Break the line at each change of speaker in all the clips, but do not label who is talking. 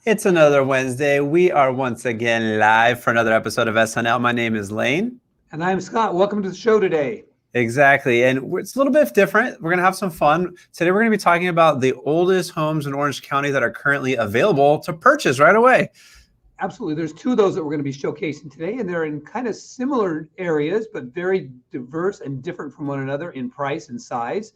It's another Wednesday. We are once again live for another episode of SnL. My name is Lane.
And I'm Scott. Welcome to the show today.
Exactly. And it's a little bit different. We're going to have some fun. Today, we're going to be talking about the oldest homes in Orange County that are currently available to purchase right away.
Absolutely. There's two of those that we're going to be showcasing today, and they're in kind of similar areas, but very diverse and different from one another in price and size.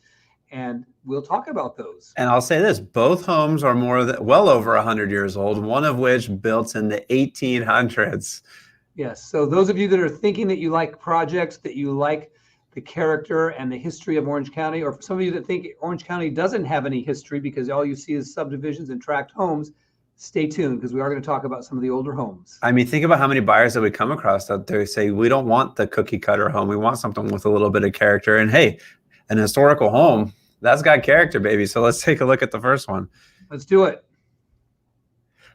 And we'll talk about those.
And I'll say this, both homes are well over 100 years old, one of which built in the 1800s.
Yes. So those of you that are thinking that you like projects, that you like the character and the history of Orange County, or for some of you that think Orange County doesn't have any history because all you see is subdivisions and tract homes, stay tuned because we are going to talk about some of the older homes.
I mean, think about how many buyers that we come across that they say, we don't want the cookie cutter home. We want something with a little bit of character. And hey, an historical home, that's got character, baby. So let's take a look at the first one.
Let's do it.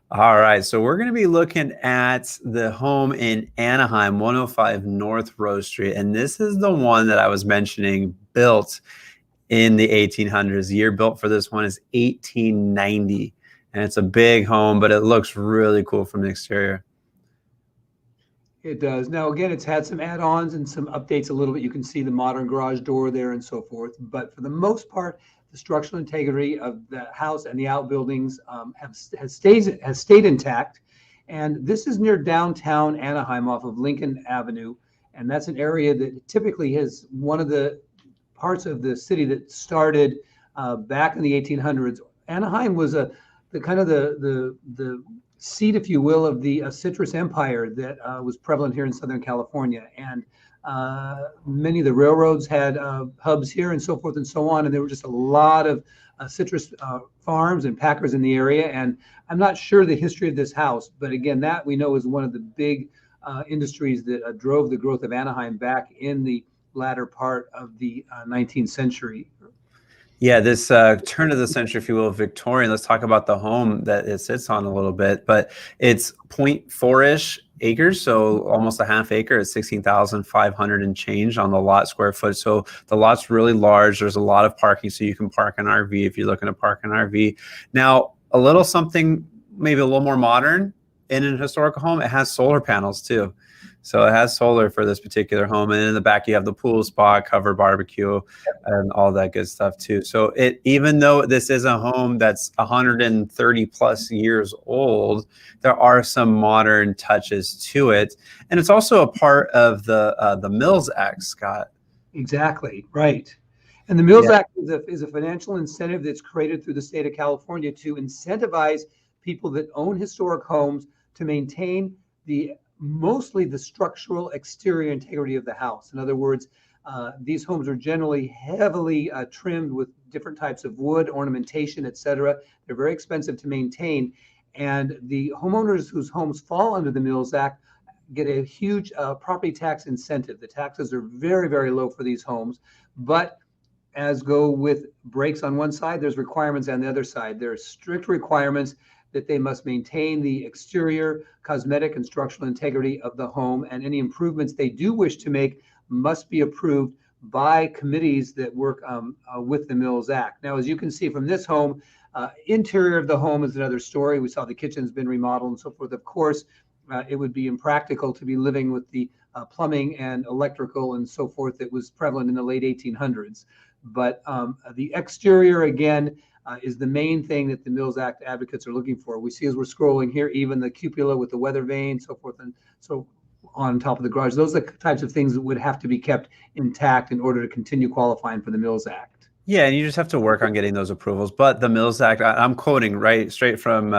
All right. So we're going to be looking at the home in Anaheim, 105 North Rose Street. And this is the one that I was mentioning, built in the 1800s. The year built for this one is 1890. And it's a big home, but it looks really cool from the exterior.
It does. Now, again, it's had some add-ons and some updates a little bit. You can see the modern garage door there and so forth. But for the most part, the structural integrity of the house and the outbuildings has stayed intact. And this is near downtown Anaheim off of Lincoln Avenue. And that's an area that typically has one of the parts of the city that started back in the 1800s. Anaheim was the seat, if you will, of the citrus empire that was prevalent here in Southern California. And many of the railroads had hubs here and so forth and so on. And there were just a lot of citrus farms and packers in the area. And I'm not sure the history of this house, but again, that we know is one of the big industries that drove the growth of Anaheim back in the latter part of the 19th century.
Yeah, this turn of the century, if you will, Victorian. Let's talk about the home that it sits on a little bit, but it's 0.4-ish acres, so almost a half acre. It's 16,500 and change on the lot square foot. So the lot's really large. There's a lot of parking, so you can park an RV if you're looking to park an RV. Now, a little something maybe a little more modern in an historical home, it has solar panels too. So it has solar for this particular home. And in the back, you have the pool spa, covered barbecue, and all that good stuff too. So even though this is a home that's 130 plus years old, there are some modern touches to it. And it's also a part of the Mills Act, Scott.
Exactly, right. And the Mills Act is a financial incentive that's created through the state of California to incentivize people that own historic homes to maintain mostly the structural exterior integrity of the house. In other words, these homes are generally heavily trimmed with different types of wood, ornamentation, etc. They're very expensive to maintain. And the homeowners whose homes fall under the Mills Act get a huge property tax incentive. The taxes are very, very low for these homes. But as go with breaks on one side, there's requirements on the other side. There are strict requirements that they must maintain the exterior, cosmetic, and structural integrity of the home, and any improvements they do wish to make must be approved by committees that work with the Mills Act. Now, as you can see from this home, interior of the home is another story. We saw the kitchen's been remodeled and so forth. Of course, it would be impractical to be living with the plumbing and electrical and so forth that was prevalent in the late 1800s. But the exterior, again, is the main thing that the Mills Act advocates are looking for. We see as we're scrolling here, even the cupola with the weather vane, so forth and so on top of the garage. Those are the types of things that would have to be kept intact in order to continue qualifying for the Mills Act.
Yeah, and you just have to work on getting those approvals. But the Mills Act, I'm quoting right straight from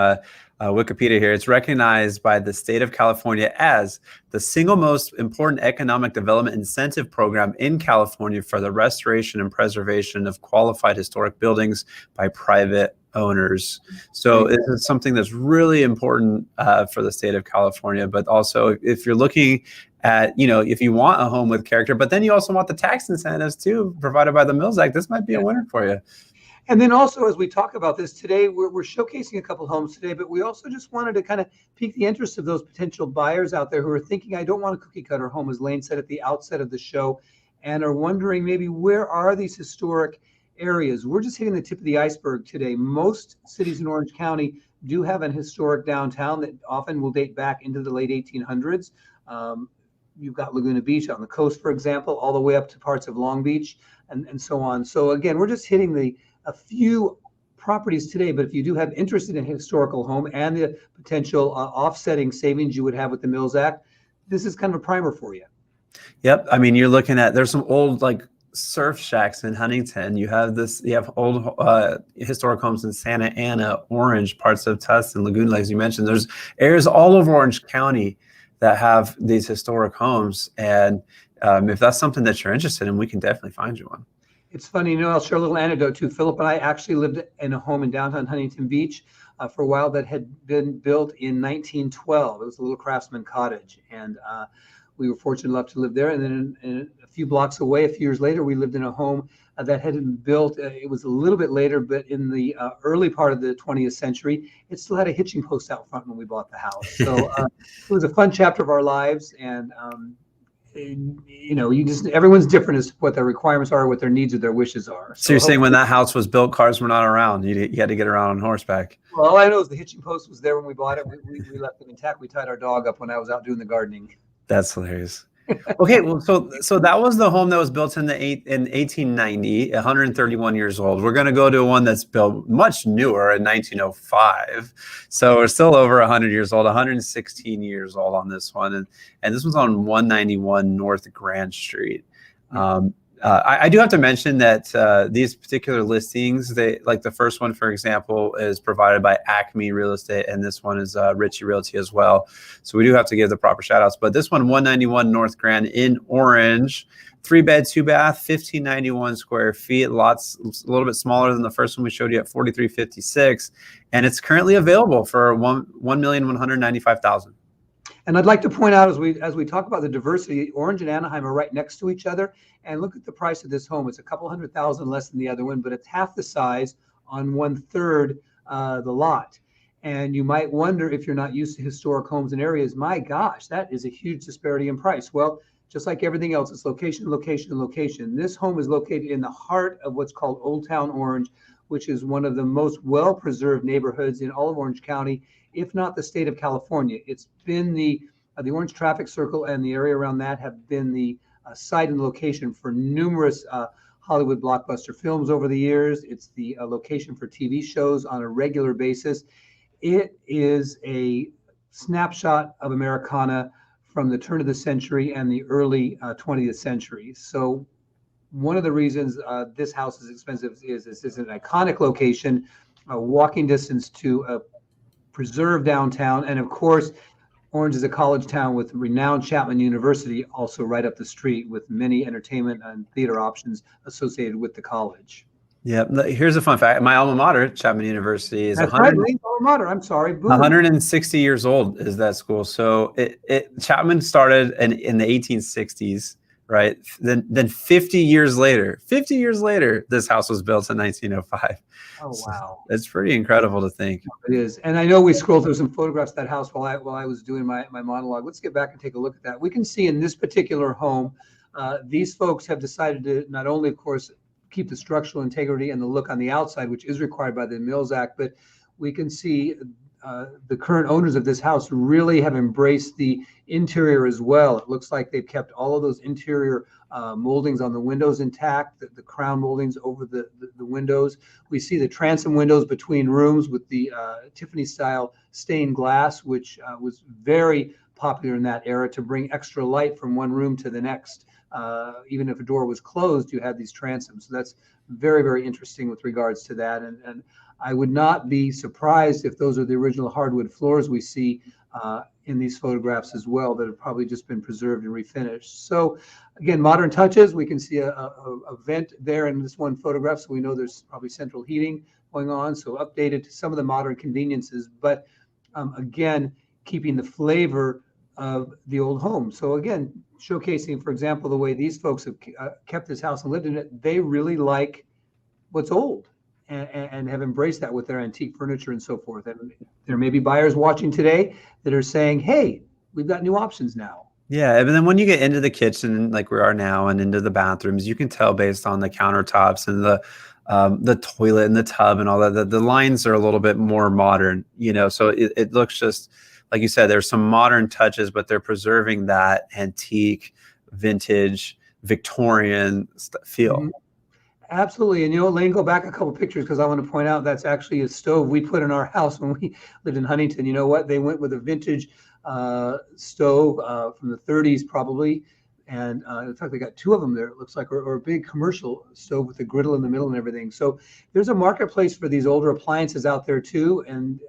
Wikipedia here. It's recognized by the state of California as the single most important economic development incentive program in California for the restoration and preservation of qualified historic buildings by private owners. So this is something that's really important for the state of California. But also, if you're looking at, if you want a home with character, but then you also want the tax incentives too provided by the Mills Act, this might be a winner for you.
And then also, as we talk about this today, we're showcasing a couple homes today, but we also just wanted to kind of pique the interest of those potential buyers out there who are thinking, I don't want a cookie cutter home, as Lane said at the outset of the show, and are wondering maybe where are these historic areas. We're just hitting the tip of the iceberg today. Most cities in Orange County do have an historic downtown that often will date back into the late 1800s. You've got Laguna Beach on the coast, for example, all the way up to parts of Long Beach and so on. So again, we're just hitting a few properties today, but if you do have interest in a historical home and the potential offsetting savings you would have with the Mills Act, this is kind of a primer for you.
Yep. I mean, you're looking at, there's some old like surf shacks in Huntington. You have old historic homes in Santa Ana, Orange, parts of Tustin, Laguna Lake, as you mentioned. There's areas all over Orange County that have these historic homes. And if that's something that you're interested in, we can definitely find you one.
It's funny, I'll share a little anecdote too. Philip and I actually lived in a home in downtown Huntington Beach for a while that had been built in 1912. It was a little craftsman cottage. And we were fortunate enough to live there. And then in a few blocks away, a few years later, we lived in a home that had been built. It was a little bit later, but in the early part of the 20th century, it still had a hitching post out front when we bought the house. So it was a fun chapter of our lives. And, everyone's different as to what their requirements are, what their needs or their wishes are.
So you're saying when that house was built, cars were not around. You had to get around on horseback.
Well, all I know is the hitching post was there when we bought it. We left them intact. We tied our dog up when I was out doing the gardening.
That's hilarious. Okay, well, so that was the home that was built in 1890, 131 years old. We're going to go to one that's built much newer in 1905. So we're still over 100 years old, 116 years old on this one, and this one's on 191 North Grand Street. I do have to mention that these particular listings, like the first one, for example, is provided by Acme Real Estate, and this one is Ritchie Realty as well. So we do have to give the proper shout outs. But this one, 191 North Grand in Orange, 3-bed, 2-bath, 1,591 square feet. Lots a little bit smaller than the first one we showed you at 4,356, and it's currently available for $1,195,000.
And I'd like to point out as we talk about the diversity, Orange and Anaheim are right next to each other. And look at the price of this home. It's a couple $100,000 less than the other one, but it's half the size on 1/3 the lot. And you might wonder, if you're not used to historic homes in areas, my gosh, that is a huge disparity in price. Well, just like everything else, it's location, location, location. This home is located in the heart of what's called Old Town Orange, which is one of the most well-preserved neighborhoods in all of Orange County, if not the state of California. It's been the Orange Traffic Circle and the area around that have been the site and location for numerous Hollywood blockbuster films over the years. It's the location for TV shows on a regular basis. It is a snapshot of Americana from the turn of the century and the early 20th century. So one of the reasons this house is expensive is this is an iconic location, a walking distance to a preserved downtown, and of course, Orange is a college town with renowned Chapman University also right up the street, with many entertainment and theater options associated with the college.
Yeah, here's a fun fact. My alma mater, Chapman University, is 160 years old is that school. So Chapman started in the 1860s, right? Then 50 years later, this house was built in 1905.
Oh, wow.
So it's pretty incredible to think.
It is. And I know we scrolled through some photographs of that house while I was doing my monologue. Let's get back and take a look at that. We can see in this particular home, these folks have decided to not only, of course, keep the structural integrity and the look on the outside, which is required by the Mills Act, but we can see the current owners of this house really have embraced the interior as well. It looks like they've kept all of those interior moldings on the windows intact, the crown moldings over the windows. We see the transom windows between rooms with the Tiffany style stained glass, which was very popular in that era to bring extra light from one room to the next. Even if a door was closed, you had these transoms. So that's very, very interesting with regards to that. And I would not be surprised if those are the original hardwood floors we see in these photographs as well, that have probably just been preserved and refinished. So again, modern touches. We can see a vent there in this one photograph, so we know there's probably central heating going on, so updated to some of the modern conveniences, but again, keeping the flavor of the old home. So again, showcasing, for example, the way these folks have kept this house and lived in it. They really like what's old and have embraced that with their antique furniture and so forth. And there may be buyers watching today that are saying, hey, we've got new options now.
Yeah, and then when you get into the kitchen, like we are now, and into the bathrooms, you can tell based on the countertops and the the toilet and the tub and all that. The lines are a little bit more modern, you know, so it looks just like you said, there's some modern touches, but they're preserving that antique, vintage, Victorian feel.
Mhm. Absolutely. And you know, Lane, go back a couple pictures because I want to point out that's actually a stove we put in our house when we lived in Huntington. You know what? They went with a vintage stove from the 30s probably. And in fact, they got two of them there, it looks like, or a big commercial stove with a griddle in the middle and everything. So there's a marketplace for these older appliances out there too. And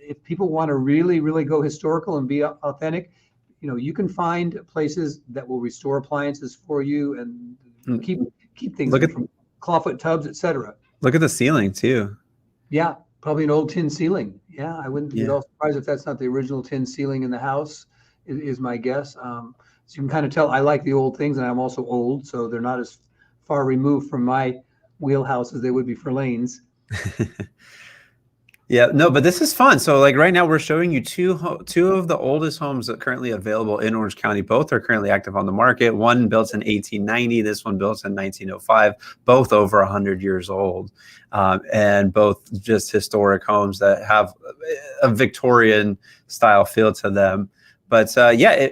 if people want to really, really go historical and be authentic, you know, you can find places that will restore appliances for you and keep things from clawfoot tubs, etc.
Look at the ceiling too.
Yeah, probably an old tin ceiling. Yeah, I wouldn't be at all surprised if that's not the original tin ceiling in the house, is my guess. So you can kind of tell I like the old things, and I'm also old, so they're not as far removed from my wheelhouse as they would be for Lane's.
Yeah, no, but this is fun. So like right now we're showing you two of the oldest homes that are currently available in Orange County. Both are currently active on the market. One built in 1890, this one built in 1905, both over 100 years old. And both just historic homes that have a Victorian style feel to them. But yeah,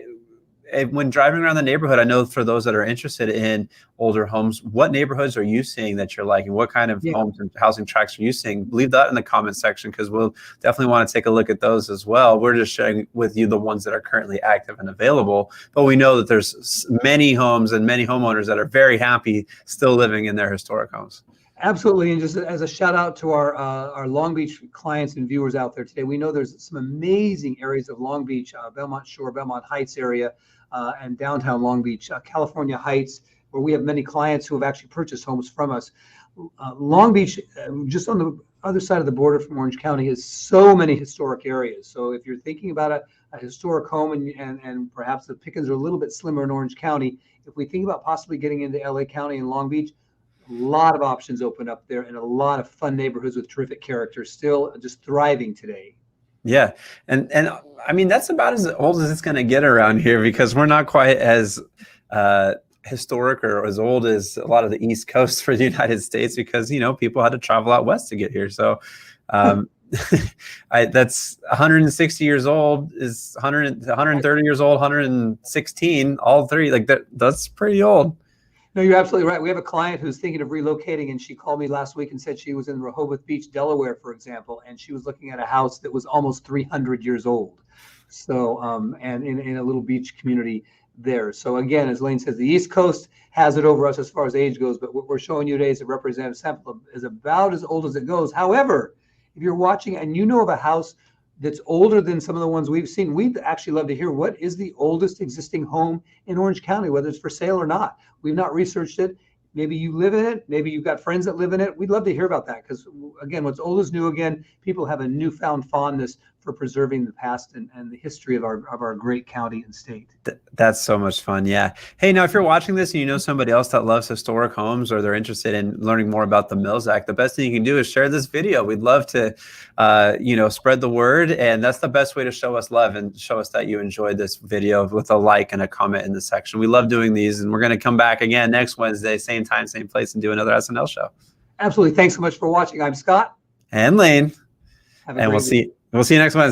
when driving around the neighborhood, I know for those that are interested in older homes, what neighborhoods are you seeing that you're liking? What kind of homes and housing tracts are you seeing? Leave that in the comment section because we'll definitely want to take a look at those as well. We're just sharing with you the ones that are currently active and available, but we know that there's many homes and many homeowners that are very happy still living in their historic homes.
Absolutely, and just as a shout out to our Long Beach clients and viewers out there today, we know there's some amazing areas of Long Beach, Belmont Shore, Belmont Heights area, and downtown Long Beach, California Heights, where we have many clients who have actually purchased homes from us. Long Beach, just on the other side of the border from Orange County, has so many historic areas. So if you're thinking about a historic home and perhaps the pickings are a little bit slimmer in Orange County, if we think about possibly getting into LA County and Long Beach, a lot of options open up there and a lot of fun neighborhoods with terrific character still just thriving today.
Yeah. And I mean, that's about as old as it's going to get around here because we're not quite as historic or as old as a lot of the East Coast for the United States because, you know, people had to travel out west to get here. So that's 160 years old is 130 years old, 116, all three. Like that's pretty old.
No, you're absolutely right. We have a client who's thinking of relocating, and she called me last week and said she was in Rehoboth Beach, Delaware, for example, and she was looking at a house that was almost 300 years old. So, and in a little beach community there. So again, as Lane says, the East Coast has it over us as far as age goes, but what we're showing you today is a representative sample is about as old as it goes. However, if you're watching and you know of a house that's older than some of the ones we've seen, we'd actually love to hear what is the oldest existing home in Orange County, whether it's for sale or not. We've not researched it. Maybe you live in it. Maybe you've got friends that live in it. We'd love to hear about that because, again, what's old is new again. People have a newfound fondness for preserving the past and the history of our great county and state.
That's so much fun. Yeah. Hey, now if you're watching this and you know somebody else that loves historic homes or they're interested in learning more about the Mills Act, the best thing you can do is share this video. We'd love to, you know, spread the word. And that's the best way to show us love and show us that you enjoyed this video with a like and a comment in the section. We love doing these. And we're going to come back again next Wednesday, same time, same place, and do another SnL show.
Absolutely. Thanks so much for watching. I'm Scott.
And Lane. And we'll see you next Wednesday.